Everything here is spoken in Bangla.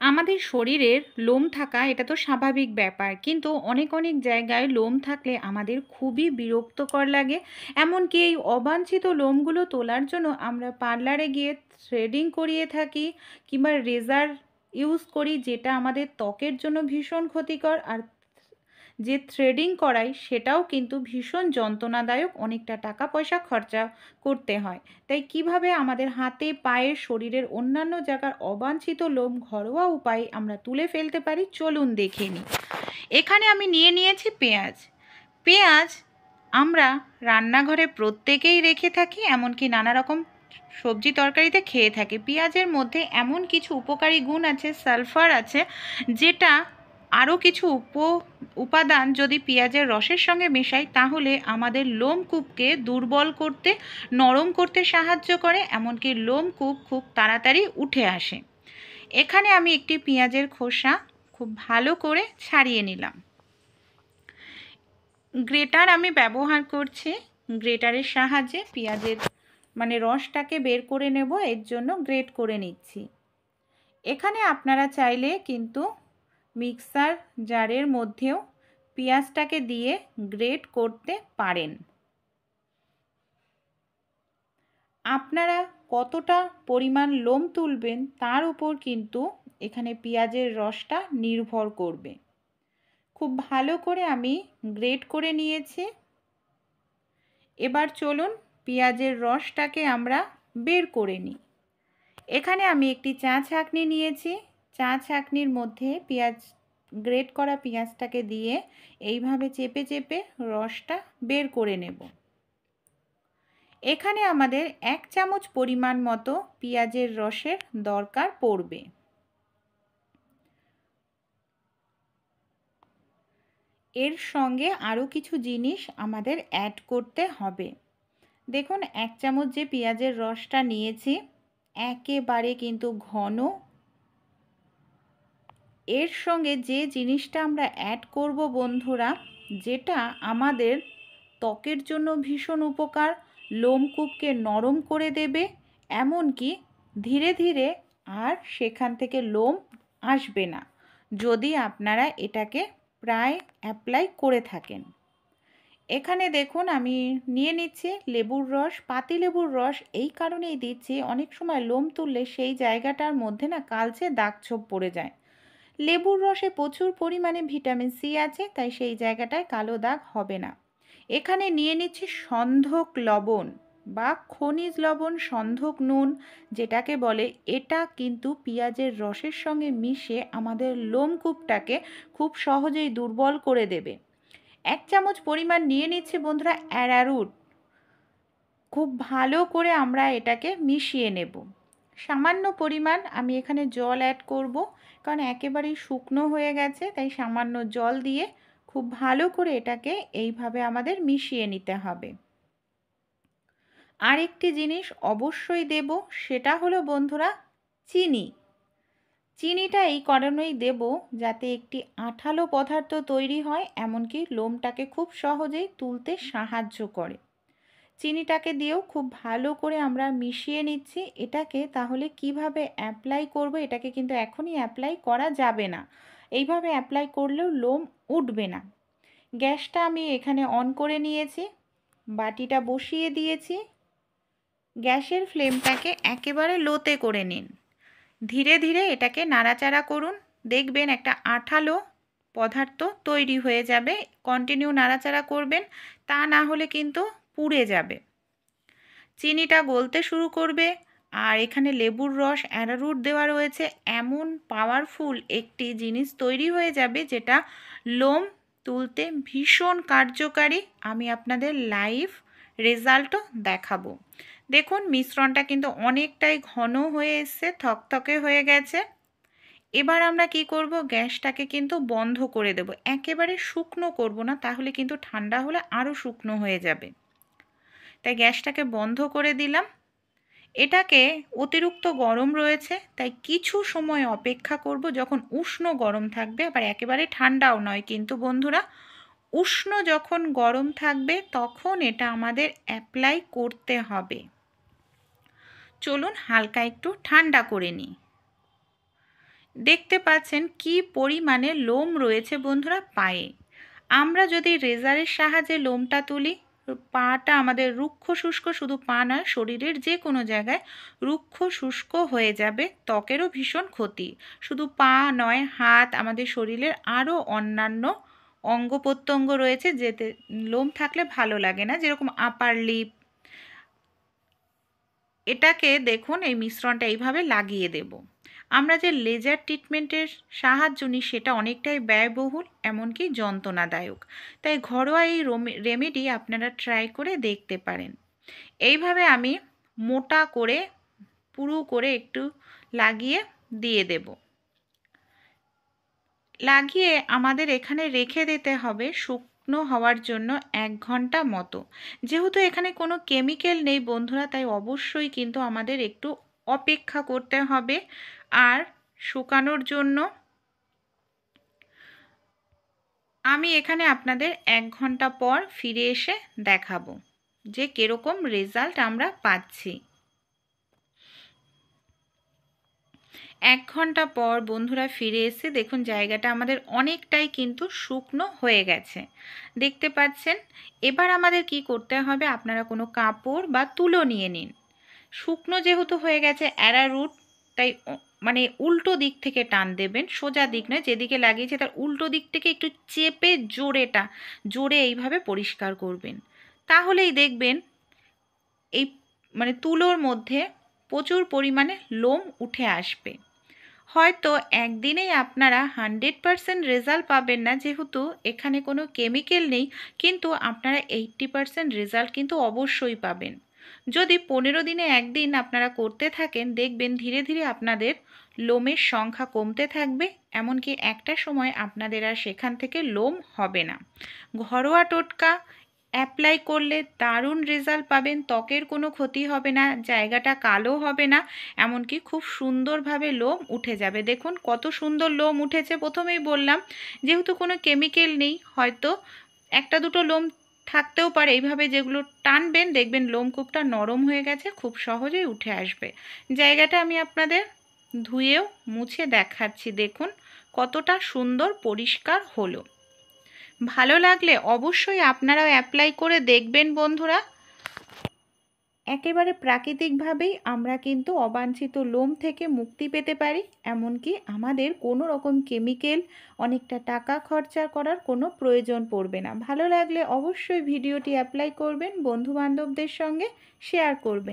আমাদের শরীরের লোম থাকা এটা তো স্বাভাবিক ব্যাপার, কিন্তু অনেক অনেক জায়গায় লোম থাকলে আমাদের খুবই বিরক্তকর লাগে। এমনকি এই অবাঞ্ছিত লোমগুলো তোলার জন্য আমরা পার্লারে গিয়ে থ্রেডিং করিয়ে থাকি, কিংবা রেজার ইউজ করি, যেটা আমাদের ত্বকের জন্য ভীষণ ক্ষতিকর। আর যে থ্রেডিং করাই সেটাও কিন্তু ভীষণ যন্ত্রণাদায়ক, অনেকটা টাকা পয়সা খরচা করতে হয়। তাই কিভাবে আমাদের হাতে, পায়ে, শরীরের অন্যান্য জায়গার অবাঞ্ছিত লোম ঘরোয়া উপায়ে আমরা তুলে ফেলতে পারি, চলুন দেখে নিই। এখানে আমি নিয়ে নিয়েছি পেঁয়াজ। পেঁয়াজ আমরা রান্নাঘরে প্রত্যেকেই রেখে থাকি, এমনকি নানা রকম সবজি তরকারিতে খেয়ে থাকি। পেঁয়াজের মধ্যে এমন কিছু উপকারী গুণ আছে, সালফার আছে, যেটা আরও কিছু উপাদান যদি পেঁয়াজের রসের সঙ্গে মেশাই তাহলে আমাদের লোমকূপকে দুর্বল করতে, নরম করতে সাহায্য করে, এমনকি লোমকূপ খুব তাড়াতাড়ি উঠে আসে। এখানে আমি একটি পেঁয়াজের খোসা খুব ভালো করে ছাড়িয়ে নিলাম। গ্রেটার আমি ব্যবহার করছি। গ্রেটারের সাহায্যে পেঁয়াজের রসটাকে বের করে নেব, এর জন্য গ্রেট করে নিচ্ছি। এখানে আপনারা চাইলে কিন্তু মিক্সার জারের মধ্যেও পেঁয়াজটাকে দিয়ে গ্রেট করতে পারেন। আপনারা কতটা পরিমাণ লোম তুলবেন তার উপর কিন্তু এখানে পেঁয়াজের রসটা নির্ভর করবে। খুব ভালো করে আমি গ্রেট করে নিয়েছি। এবার চলুন পেঁয়াজের রসটাকে আমরা বের করে নিই। এখানে আমি একটি চা ছাঁকনি নিয়েছি। চা ছাঁকনির মধ্যে গ্রেট করা পেঁয়াজটাকে দিয়ে এইভাবে চেপে চেপে রসটা বের করে নেব। এখানে আমাদের 1 চামচ পরিমাণ মতো পেঁয়াজের রসের দরকার পড়বে। এর সঙ্গে আরও কিছু জিনিস আমাদের অ্যাড করতে হবে। দেখুন 1 চামচ যে পেঁয়াজের রসটা নিয়েছি একেবারে কিন্তু ঘন। এর সঙ্গে যে জিনিসটা আমরা অ্যাড করব বন্ধুরা, যেটা আমাদের ত্বকের জন্য ভীষণ উপকার, লোমকূপকে নরম করে দেবে, এমনকি ধীরে ধীরে আর সেখান থেকে লোম আসবে না যদি আপনারা এটাকে প্রায় অ্যাপ্লাই করে থাকেন। এখানে দেখুন আমি নিয়ে নিচ্ছি লেবুর রস। পাতিলেবুর রস এই কারণেই দিচ্ছি, অনেক সময় লোম তুললে সেই জায়গাটার মধ্যে কালচে দাগ ছোপ পড়ে যায়। লেবুর রসে প্রচুর পরিমাণে ভিটামিন সি আছে, তাই সেই জায়গাটায় কালো দাগ হবে না। এখানে নিয়ে নিচ্ছি সন্ধক লবণ বা খনিজ লবণ, সন্ধক নুন যেটাকে বলে। এটা কিন্তু পেঁয়াজের রসের সঙ্গে মিশে আমাদের লোমকূপটাকে খুব সহজেই দুর্বল করে দেবে। 1 চামচ পরিমাণ নিয়ে নিচ্ছি বন্ধুরা অ্যারারুট। খুব ভালো করে আমরা এটাকে মিশিয়ে নেব। সামান্য পরিমাণ আমি এখানে জল অ্যাড করব, কারণ একেবারেই শুকনো হয়ে গেছে, তাই সামান্য জল দিয়ে খুব ভালো করে এটাকে এইভাবে আমাদের মিশিয়ে নিতে হবে। আরেকটি জিনিস অবশ্যই দেব, সেটা হলো বন্ধুরা চিনি। চিনিটা এই কারণেই দেব যাতে একটি আঠালো পদার্থ তৈরি হয়, এমনকি লোমটাকে খুব সহজেই তুলতে সাহায্য করে। চিনিটাকে দিয়েও খুব ভালো করে আমরা মিশিয়ে নিচ্ছি এটাকে। তাহলে কিভাবে অ্যাপ্লাই করব, এটাকে কিন্তু এখনই অ্যাপ্লাই করা যাবে না, এইভাবে অ্যাপ্লাই করলেও লোম উঠবে না। গ্যাসটা আমি এখানে অন করে নিয়েছি, বাটিটা বসিয়ে দিয়েছি। গ্যাসের ফ্লেমটাকে একেবারে লোতে করে নিন। ধীরে ধীরে এটাকে নাড়াচাড়া করুন, দেখবেন একটা আঠালো পদার্থ তৈরি হয়ে যাবে। কন্টিনিউ নাড়াচাড়া করবেন, তা না হলে কিন্তু পুড়ে যাবে। চিনিটা গলতে শুরু করবে, আর এখানে লেবুর রস, অ্যারারুট দেওয়া রয়েছে, এমন পাওয়ারফুল একটি জিনিস তৈরি হয়ে যাবে যেটা লোম তুলতে ভীষণ কার্যকারী। আমি আপনাদের লাইভ রেজাল্টও দেখাবো। দেখুন মিশ্রণটা কিন্তু অনেকটাই ঘন হয়ে এসছে, থকথকে হয়ে গেছে। এবার আমরা কি করব, গ্যাসটাকে কিন্তু বন্ধ করে দেব। একেবারে শুকনো করব না, তাহলে কিন্তু ঠান্ডা হলে আরও শুকনো হয়ে যাবে। তাই গ্যাসটাকে বন্ধ করে দিলাম। এটাকে অতিরিক্ত গরম রয়েছে, তাই কিছু সময় অপেক্ষা করব। যখন উষ্ণ গরম থাকবে, আবার একেবারে ঠান্ডাও নয় কিন্তু বন্ধুরা, উষ্ণ যখন গরম থাকবে তখন এটা আমাদের অ্যাপ্লাই করতে হবে। চলুন হালকা একটু ঠান্ডা করে নিই। দেখতে পাচ্ছেন কি পরিমাণে লোম রয়েছে বন্ধুরা পায়ে। আমরা যদি রেজারের সাহায্যে লোমটা তুলি, পাটা আমাদের রুক্ষ শুষ্ক, শুধু পা নয় শরীরের যে কোনো জায়গায় রুক্ষ শুষ্ক হয়ে যাবে, ত্বকেরও ভীষণ ক্ষতি। শুধু পা নয়, হাত, আমাদের শরীরের আরও অন্যান্য অঙ্গ প্রত্যঙ্গ রয়েছে যেতে লোম থাকলে ভালো লাগে না, যেরকম আপার লিপ। এটাকে দেখুন, এই মিশ্রণটা এইভাবে লাগিয়ে দেব। আমরা যে লেজার ট্রিটমেন্টের সাহায্য নিই সেটা অনেকটাই ব্যয়বহুল, এমনকি যন্ত্রণাদায়ক। তাই ঘরোয়া এই রেমেডি আপনারা ট্রাই করে দেখতে পারেন। এইভাবে আমি মোটা করে পুরু করে একটু লাগিয়ে দিয়ে দেব। লাগিয়ে আমাদের এখানে রেখে দিতে হবে শুকনো হওয়ার জন্য 1 ঘন্টা মতো। যেহেতু এখানে কোনো কেমিক্যাল নেই বন্ধুরা, তাই অবশ্যই কিন্তু আমাদের একটু অপেক্ষা করতে হবে। আর শুকানোর জন্য আমি এখানে আপনাদের 1 ঘন্টা পর ফিরে এসে দেখাবো যে কীরকম রেজাল্ট আমরা পাচ্ছি। 1 ঘন্টা পর বন্ধুরা ফিরে এসে দেখুন জায়গাটা আমাদের অনেকটাই কিন্তু শুকনো হয়ে গেছে, দেখতে পাচ্ছেন। এবার আমাদের কি করতে হবে, আপনারা কোনো কাপড় বা তুলো নিয়ে নিন। শুকনো যেহেতু হয়ে গেছে অ্যারারুট, তাই মানে উল্টো দিক থেকে টান দেবেন, সোজা দিক নয়, যেদিকে লাগিয়েছে তার উল্টো দিক থেকে একটু চেপে জোরে এইভাবে পরিষ্কার করবেন। তাহলেই দেখবেন এই মানে তুলোর মধ্যে প্রচুর পরিমাণে লোম উঠে আসবে। হয়তো একদিনেই আপনারা 100% রেজাল্ট পাবেন না, যেহেতু এখানে কোনো কেমিক্যাল নেই, কিন্তু আপনারা 80% রেজাল্ট কিন্তু অবশ্যই পাবেন। যদি 15 দিনে একদিন আপনারা করতে থাকেন, দেখবেন ধীরে ধীরে আপনাদের লোমের সংখ্যা কমতে থাকবে, এমনকি একটা সময় আপনাদের আর সেখান থেকে লোম হবে না। ঘরোয়া টোটকা অ্যাপ্লাই করলে দারুণ রেজাল্ট পাবেন, ত্বকের কোনো ক্ষতি হবে না, জায়গাটা কালো হবে না, এমনকি খুব সুন্দরভাবে লোম উঠে যাবে। দেখুন কত সুন্দর লোম উঠেছে। প্রথমেই বললাম যেহেতু কোনো কেমিক্যাল নেই, হয়তো একটা দুটো লোম থাকতেও পারে, এইভাবে যেগুলো টানবেন দেখবেন লোমকূপটা নরম হয়ে গেছে, খুব সহজেই উঠে আসবে। জায়গাটা আমি আপনাদের ধুয়েও মুছে দেখাচ্ছি, দেখুন কতটা সুন্দর পরিষ্কার হলো। ভালো লাগলে অবশ্যই আপনারাও অ্যাপ্লাই করে দেখবেন বন্ধুরা। একেবারে প্রাকৃতিকভাবেই আমরা কিন্তু অবাঞ্ছিত লোম থেকে মুক্তি পেতে পারি, এমনকি আমাদের কোনো রকম কেমিক্যাল, অনেকটা টাকা খরচা করার কোনো প্রয়োজন পড়বে না। ভালো লাগলে অবশ্যই ভিডিওটি অ্যাপ্লাই করবেন, বন্ধুবান্ধবদের সঙ্গে শেয়ার করবেন।